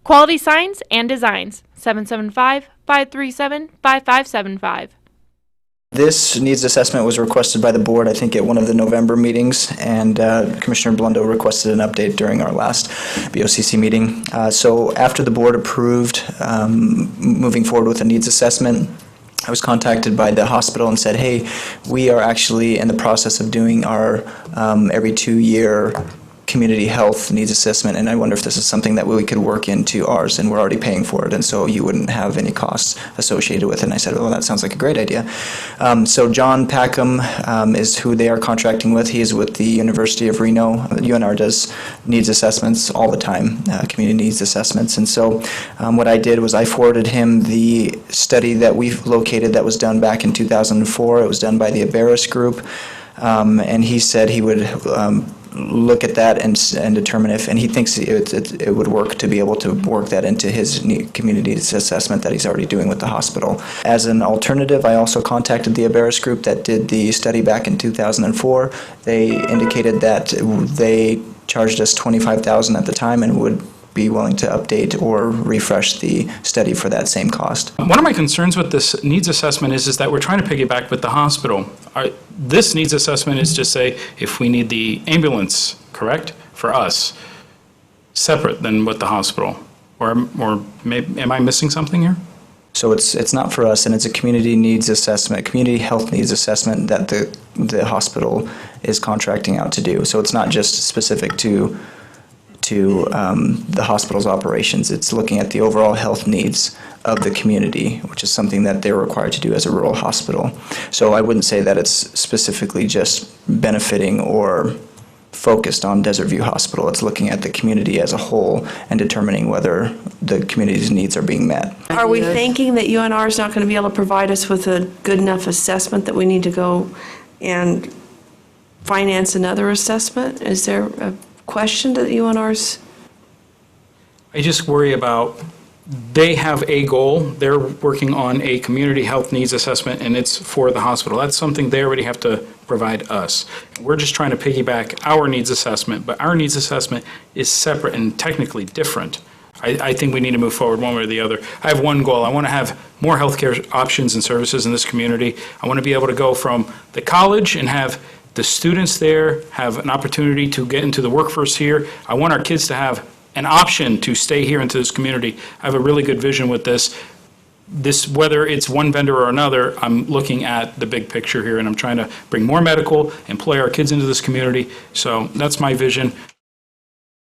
Quality Signs and Designs, 775-537-5575. This needs assessment was requested by the board, I think, at one of the November meetings, and Commissioner Blundo requested an update during our last BOCC meeting. So after the board approved moving forward with a needs assessment, I was contacted by the hospital and said, hey, we are actually in the process of doing our every 2-year community health needs assessment, and I wonder if this is something that we could work into ours, and we're already paying for it, and so you wouldn't have any costs associated with it. And I said, well, that sounds like a great idea. So John Packham is who they are contracting with. He is with the University of Reno. UNR does needs assessments all the time, community needs assessments. And so what I did was I forwarded him the study that we've located that was done back in 2004. It was done by the Iberis group, and he said he would look at that and determine if, and he thinks it would work to be able to work that into his community assessment that he's already doing with the hospital. As an alternative, I also contacted the Iberis group that did the study back in 2004. They indicated that they charged us $25,000 at the time and would be willing to update or refresh the study for that same cost. One of my concerns with this needs assessment is that we're trying to piggyback with the hospital. This needs assessment is just say if we need the ambulance, correct, for us, separate than with the hospital. Or maybe, am I missing something here? So it's not for us, and it's a community needs assessment, community health needs assessment that the hospital is contracting out to do. So it's not just specific to the hospital's operations. It's looking at the overall health needs of the community, which is something that they're required to do as a rural hospital. So I wouldn't say that it's specifically just benefiting or focused on Desert View Hospital. It's looking at the community as a whole and determining whether the community's needs are being met. Are we thinking that UNR is not going to be able to provide us with a good enough assessment that we need to go and finance another assessment? Is there a question to the UNR's? I just worry about, they have a goal, they're working on a community health needs assessment, and it's for the hospital. That's something they already have to provide us. We're just trying to piggyback our needs assessment, but our needs assessment is separate and technically different. I think we need to move forward one way or the other. I have one goal. I want to have more healthcare options and services in this community. I want to be able to go from the college and have the students there have an opportunity to get into the workforce here. I want our kids to have an option to stay here into this community. I have a really good vision with this. Whether it's one vendor or another, I'm looking at the big picture here, and I'm trying to bring more medical, employ our kids into this community. So that's my vision.